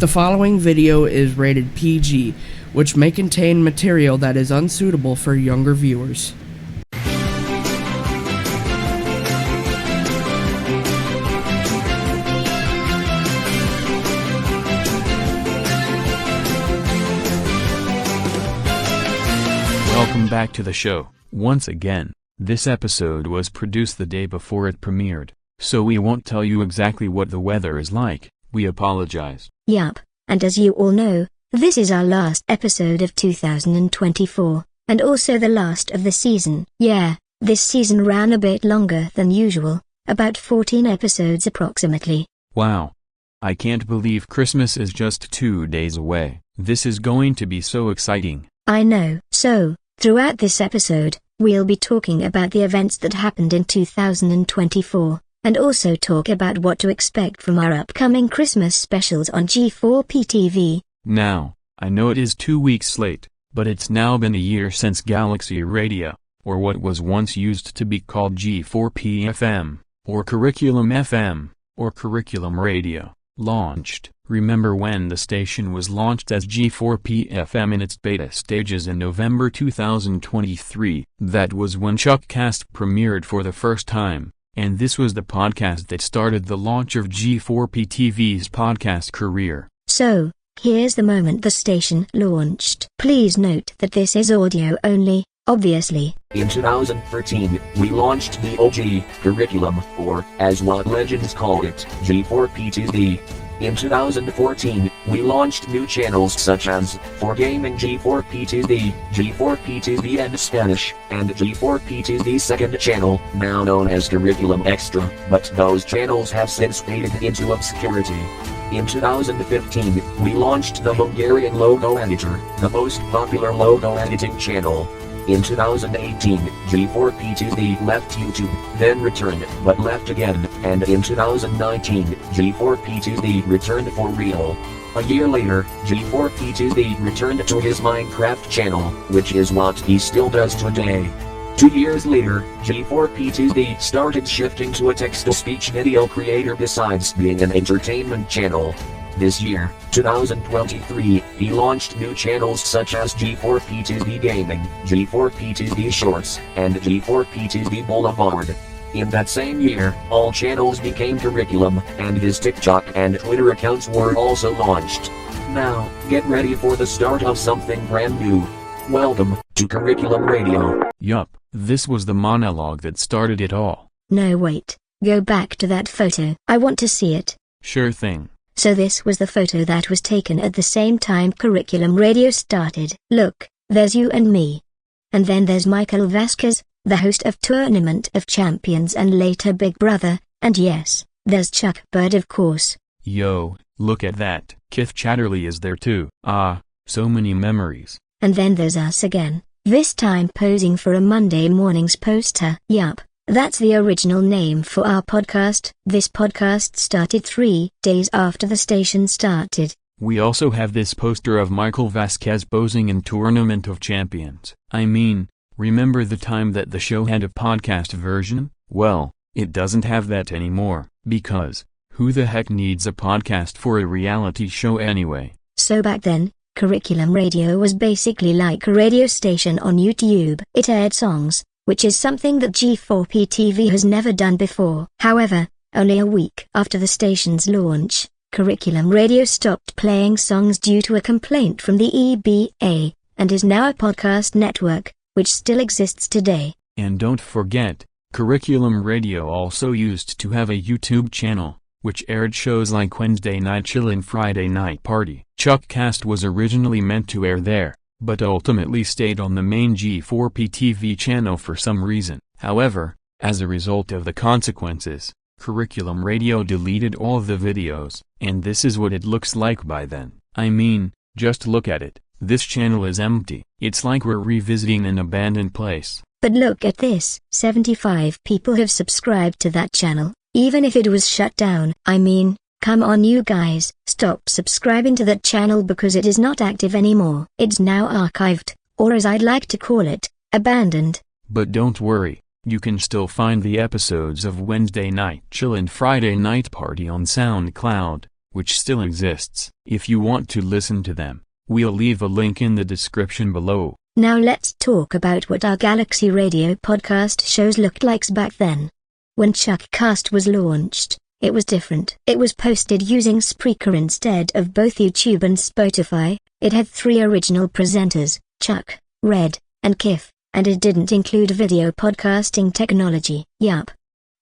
The following video is rated PG, which may contain material that is unsuitable for younger viewers. Welcome back to the show. Once again, this episode was produced the day before it premiered, so we won't tell you exactly what the weather is like. We apologize. Yup, and as you all know, this is our last episode of 2024, and also the last of the season. Yeah, this season ran a bit longer than usual, about 14 episodes approximately. Wow. I can't believe Christmas is just 2 days away. This is going to be so exciting. I know. So, throughout this episode, we'll be talking about the events that happened in 2024. And also talk about what to expect from our upcoming Christmas specials on G4p TV. Now, I know it is 2 weeks late, but it's now been a year since Galaxy Radio, or what was once used to be called G4p FM, or Curriculum FM, or Curriculum Radio, launched. Remember when the station was launched as G4p FM in its beta stages in November 2023? That was when Chuckcast premiered for the first time. And this was the podcast that started the launch of G4p TV's podcast career. So, here's the moment the station launched. Please note that this is audio only, obviously. In 2013, we launched the OG curriculum, or, as what legends call it, G4p TV. In 2014, we launched new channels such as, for gaming G4p TV, G4p TV in Spanish, and G4p TV second channel, now known as Curriculum Extra, but those channels have since faded into obscurity. In 2015, we launched the Hungarian Logo Editor, the most popular logo editing channel. In 2018, G4p TV left YouTube, then returned, but left again, and in 2019, G4p TV returned for real. A year later, G4p TV returned to his Minecraft channel, which is what he still does today. 2 years later, G4p TV started shifting to a text-to-speech video creator besides being an entertainment channel. This year, 2023, he launched new channels such as G4p TV Gaming, G4p TV Shorts, and G4p TV Boulevard. In that same year, all channels became Curriculum, and his TikTok and Twitter accounts were also launched. Now, get ready for the start of something brand new. Welcome to Curriculum Radio. Yup, this was the monologue that started it all. No, wait. Go back to that photo. I want to see it. Sure thing. So this was the photo that was taken at the same time Curriculum Radio started. Look, there's you and me. And then there's Michael Vasquez, the host of Tournament of Champions and later Big Brother, and yes, there's Chuck Bird of course. Yo, look at that. Kith Chatterley is there too. Ah, so many memories. And then there's us again, this time posing for a Monday morning's poster. Yup. That's the original name for our podcast. This podcast started 3 days after the station started. We also have this poster of Michael Vasquez posing in Tournament of Champions. I mean, remember the time that the show had a podcast version? Well, it doesn't have that anymore, because, who the heck needs a podcast for a reality show anyway? So back then, Curriculum Radio was basically like a radio station on YouTube. It aired songs, which is something that G4p TV has never done before. However, only a week after the station's launch, Curriculum Radio stopped playing songs due to a complaint from the EBA, and is now a podcast network, which still exists today. And don't forget, Curriculum Radio also used to have a YouTube channel, which aired shows like Wednesday Night Chill and Friday Night Party. Chuckcast was originally meant to air there, but ultimately stayed on the main G4p TV channel for some reason. However, as a result of the consequences, Curriculum Radio deleted all of the videos, and this is what it looks like by then. I mean, just look at it. This channel is empty. It's like we're revisiting an abandoned place. But look at this. 75 people have subscribed to that channel, even if it was shut down. I mean, come on you guys, stop subscribing to that channel because it is not active anymore. It's now archived, or as I'd like to call it, abandoned. But don't worry, you can still find the episodes of Wednesday Night Chill and Friday Night Party on SoundCloud, which still exists. If you want to listen to them, we'll leave a link in the description below. Now let's talk about what our Galaxy Radio podcast shows looked like back then. When ChuckCast was launched, it was different. It was posted using Spreaker instead of both YouTube and Spotify. It had 3 original presenters, Chuck, Red, and Kiff, and it didn't include video podcasting technology. Yup.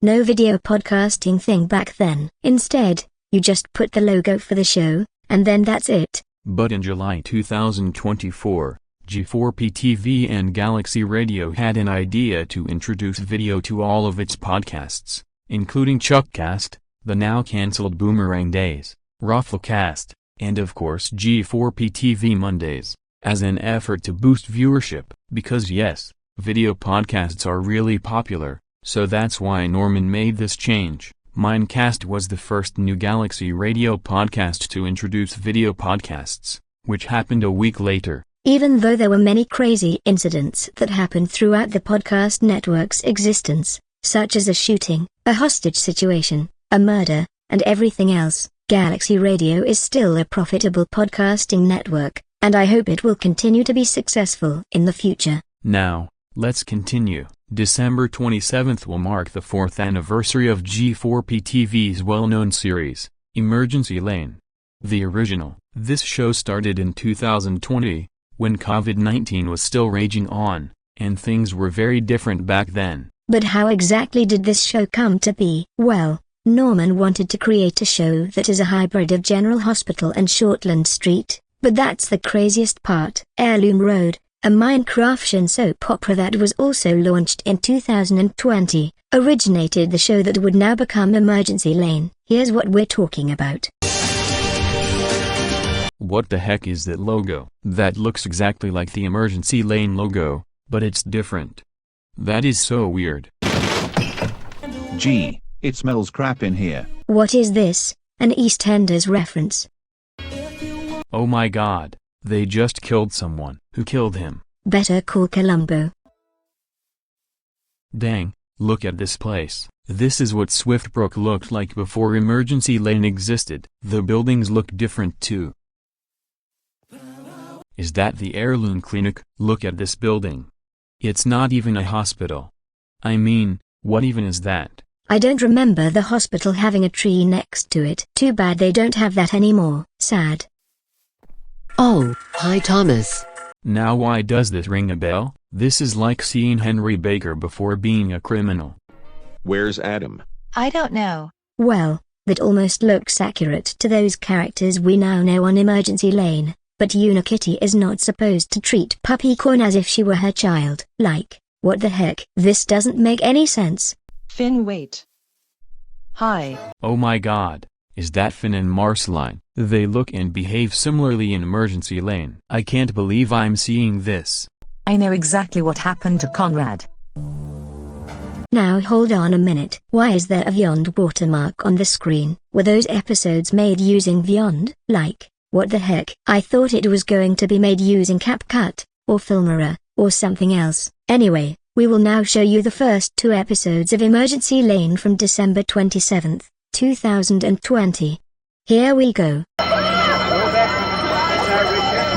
No video podcasting thing back then. Instead, you just put the logo for the show, and then that's it. But in July 2024, G4p TV and Galaxy Radio had an idea to introduce video to all of its podcasts, including ChuckCast, the now cancelled Boomerang Days, Rafflecast, and of course G4p TV Mondays, as an effort to boost viewership, because yes, video podcasts are really popular, so that's why Norman made this change. Minecast was the first new Galaxy Radio podcast to introduce video podcasts, which happened a week later. Even though there were many crazy incidents that happened throughout the podcast network's existence, such as a shooting, a hostage situation, a murder, and everything else, Galaxy Radio is still a profitable podcasting network, and I hope it will continue to be successful in the future. Now, let's continue. December 27th will mark the 4th anniversary of G4p TV's well-known series, Emergency Lane. The original. This show started in 2020, when COVID-19 was still raging on, and things were very different back then. But how exactly did this show come to be? Well, Norman wanted to create a show that is a hybrid of General Hospital and Shortland Street, but that's the craziest part. Heirloom Road, a Minecraft soap opera that was also launched in 2020, originated the show that would now become Emergency Lane. Here's what we're talking about. What the heck is that logo? That looks exactly like the Emergency Lane logo, but it's different. That is so weird. Gee, it smells crap in here. What is this? An EastEnders reference. Oh my god, they just killed someone. Who killed him? Better call Columbo. Dang, look at this place. This is what Swiftbrook looked like before Emergency Lane existed. The buildings look different too. Is that the Heirloom Clinic? Look at this building. It's not even a hospital. I mean, what even is that? I don't remember the hospital having a tree next to it. Too bad they don't have that anymore. Sad. Oh, hi Thomas. Now why does this ring a bell? This is like seeing Henry Baker before being a criminal. Where's Adam? I don't know. Well, that almost looks accurate to those characters we now know on Emergency Lane, but Unikitty is not supposed to treat Puppycorn as if she were her child. Like, what the heck? This doesn't make any sense. Finn, wait. Hi. Oh my god, is that Finn and Marceline? They look and behave similarly in Emergency Lane. I can't believe I'm seeing this. I know exactly what happened to Conrad. Now hold on a minute. Why is there a Vyond watermark on the screen? Were those episodes made using Vyond? Like, what the heck? I thought it was going to be made using CapCut, or Filmora, or something else. Anyway, we will now show you the first 2 episodes of Emergency Lane from December 27th, 2020. Here we go.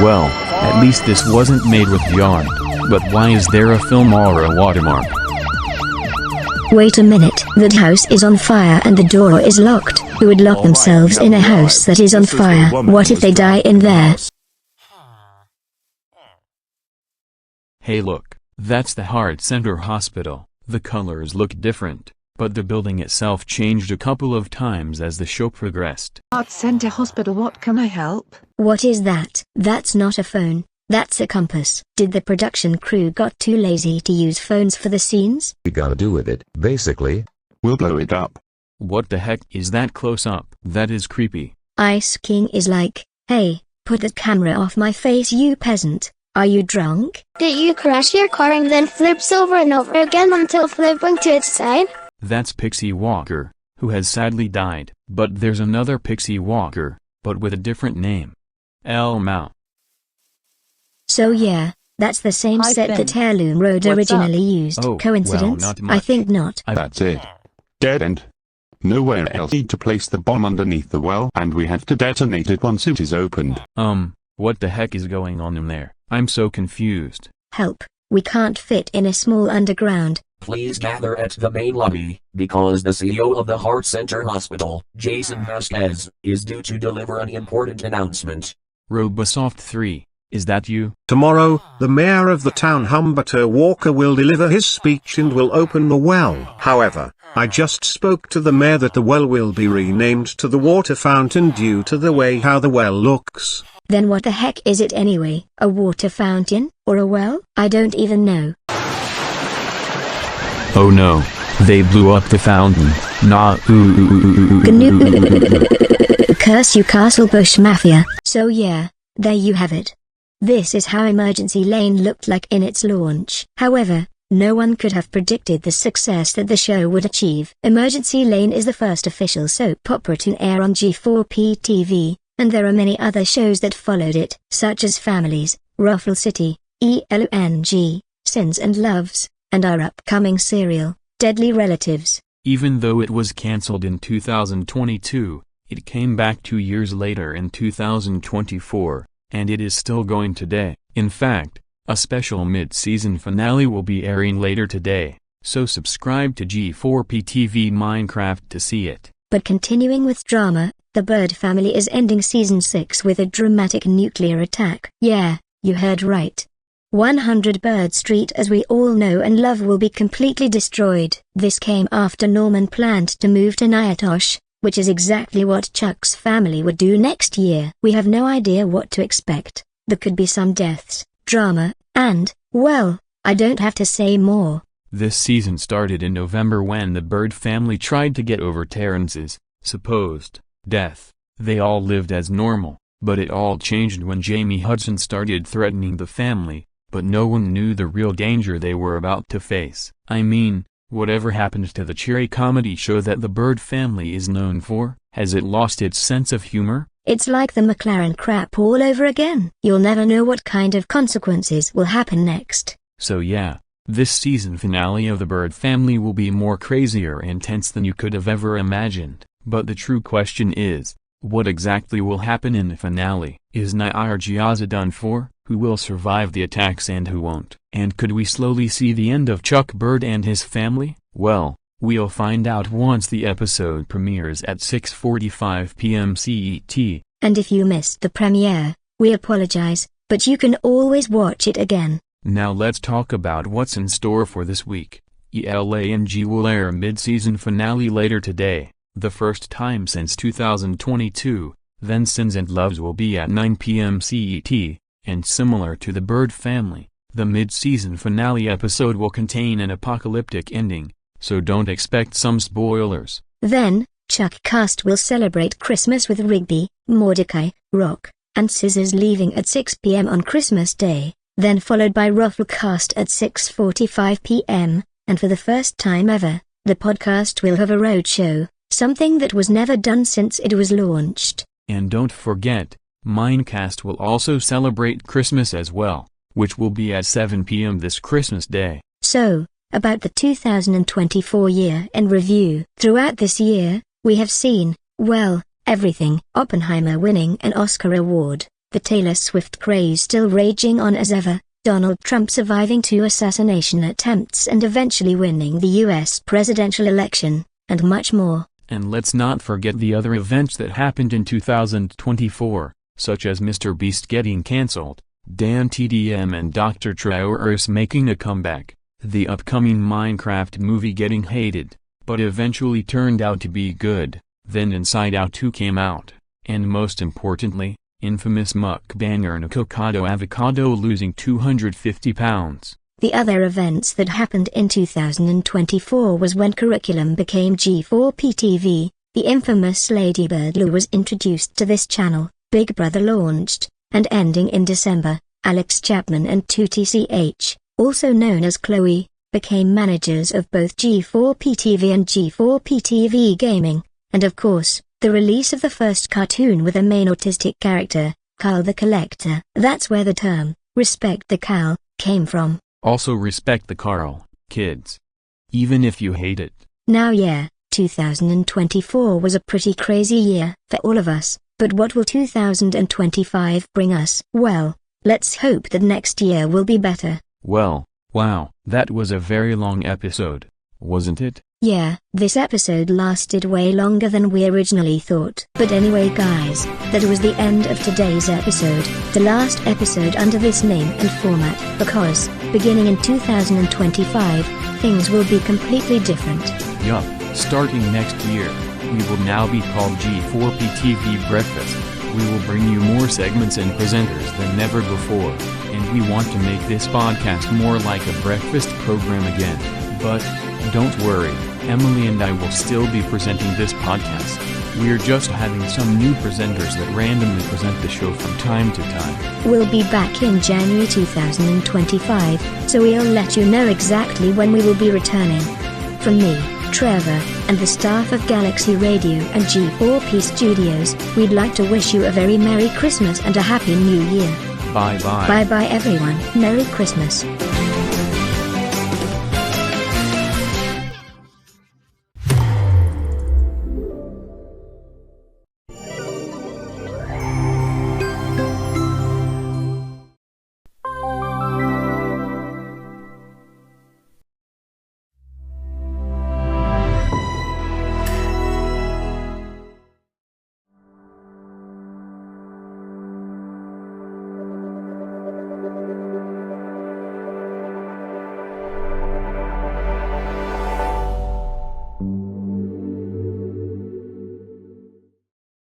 Well, at least this wasn't made with Vyond. But why is there a Filmora watermark? Wait a minute, that house is on fire and the door is locked. Who would lock themselves in a house that is on fire? What if they die in there? Hey look, that's the Heart Center Hospital. The colors look different, but the building itself changed a couple of times as the show progressed. Heart Center Hospital, what can I help? What is that? That's not a phone. That's a compass. Did the production crew got too lazy to use phones for the scenes? We gotta do with it, basically. We'll blow it up. What the heck is that close up? That is creepy. Ice King is like, hey, put that camera off my face, you peasant. Are you drunk? Did you crash your car and then flips over and over again until flipping to its side? That's Pixie Walker, who has sadly died. But there's another Pixie Walker, but with a different name. Elmo. So yeah, that's the same Hi, set Finn. that Heirloom Road What's originally used. Oh, Coincidence? well, not I much. think not. That's it. Dead end. Nowhere else. Need to place the bomb underneath the well, and we have to detonate it once it is opened. What the heck is going on in there? I'm so confused. Help, we can't fit in a small underground. Please gather at the main lobby, because the CEO of the Heart Center Hospital, Jason Vasquez, is due to deliver an important announcement. Robosoft 3, is that you? Tomorrow, the mayor of the town Humberto Walker will deliver his speech and will open the well. However, I just spoke to the mayor that the well will be renamed to the water fountain due to the way how the well looks. Then what the heck is it anyway? A water fountain, or a well? I don't even know. Oh no, they blew up the fountain. Nah, Curse you Castlebush Mafia. So yeah, there you have it. This is how Emergency Lane looked like in its launch. However, no one could have predicted the success that the show would achieve. Emergency Lane is the first official soap opera to air on G4p TV, and there are many other shows that followed it, such as Families, Ruffle City, ELONG, Sins and Loves, and our upcoming serial, Deadly Relatives. Even though it was cancelled in 2022, it came back 2 years later in 2024, and it is still going today. In fact, a special mid-season finale will be airing later today, so subscribe to G4p TV Minecraft to see it. But continuing with drama, the Bird family is ending Season 6 with a dramatic nuclear attack. Yeah, you heard right. 100 Bird Street, as we all know and love, will be completely destroyed. This came after Norman planned to move to Nyatosh, which is exactly what Chuck's family would do next year. We have no idea what to expect. There could be some deaths, drama, and, well, I don't have to say more. This season started in November when the Bird family tried to get over Terrence's supposed death. They all lived as normal, but it all changed when Jamie Hudson started threatening the family. But no one knew the real danger they were about to face. I mean, whatever happened to the cheery comedy show that the Bird family is known for? Has it lost its sense of humor? It's like the McLaren crap all over again. You'll never know what kind of consequences will happen next. So yeah, this season finale of the Bird family will be more crazier and intense than you could have ever imagined. But the true question is, what exactly will happen in the finale? Is Nyarjiaza done for? Who will survive the attacks and who won't? And could we slowly see the end of Chuck Bird and his family? Well, we'll find out once the episode premieres at 6:45 p.m. CET. And if you missed the premiere, we apologize, but you can always watch it again. Now let's talk about what's in store for this week. ELANG will air a mid-season finale later today, the first time since 2022. Then Sins and Loves will be at 9 p.m. CET. And similar to the Bird family, the mid-season finale episode will contain an apocalyptic ending, so don't expect some spoilers. Then, Chuck cast will celebrate Christmas with Rigby, Mordecai, Rock, and Scissors leaving at 6 p.m. on Christmas Day, then followed by Ruffle cast at 6:45 p.m., and for the first time ever, the podcast will have a road show, something that was never done since it was launched. And don't forget, Minecast will also celebrate Christmas as well, which will be at 7 p.m. this Christmas Day. So, about the 2024 year in review. Throughout this year, we have seen, well, everything. Oppenheimer winning an Oscar award, the Taylor Swift craze still raging on as ever, Donald Trump surviving 2 assassination attempts and eventually winning the U.S. presidential election, and much more. And let's not forget the other events that happened in 2024. Such as Mr. Beast getting cancelled, Dan TDM and Dr. Traorus making a comeback, the upcoming Minecraft movie getting hated, but eventually turned out to be good, then Inside Out 2 came out, and most importantly, infamous mukbanger Nikocado Avocado losing 250 pounds. The other events that happened in 2024 was when Curriculum became G4p TV, the infamous Lady Bird Lou was introduced to this channel, Big Brother launched, and ending in December, Alex Chapman and 2TCH, also known as Chloe, became managers of both G4p TV and G4p TV Gaming, and of course, the release of the first cartoon with a main autistic character, Carl the Collector. That's where the term, respect the Cal, came from. Also respect the Carl, kids. Even if you hate it. Now yeah, 2024 was a pretty crazy year for all of us, but what will 2025 bring us? Well, let's hope that next year will be better. Well, wow, that was a very long episode, wasn't it? Yeah, this episode lasted way longer than we originally thought. But anyway guys, that was the end of today's episode, the last episode under this name and format, because, beginning in 2025, things will be completely different. Yup, starting next year, we will now be called G4p TV Breakfast. We will bring you more segments and presenters than never before, and we want to make this podcast more like a breakfast program again. But, don't worry, Emily and I will still be presenting this podcast. We're just having some new presenters that randomly present the show from time to time. We'll be back in January 2025, so we'll let you know exactly when we will be returning. From me, Trevor, and the staff of Galaxy Radio and G4p Studios, we'd like to wish you a very Merry Christmas and a Happy New Year. Bye bye. Bye bye everyone, Merry Christmas.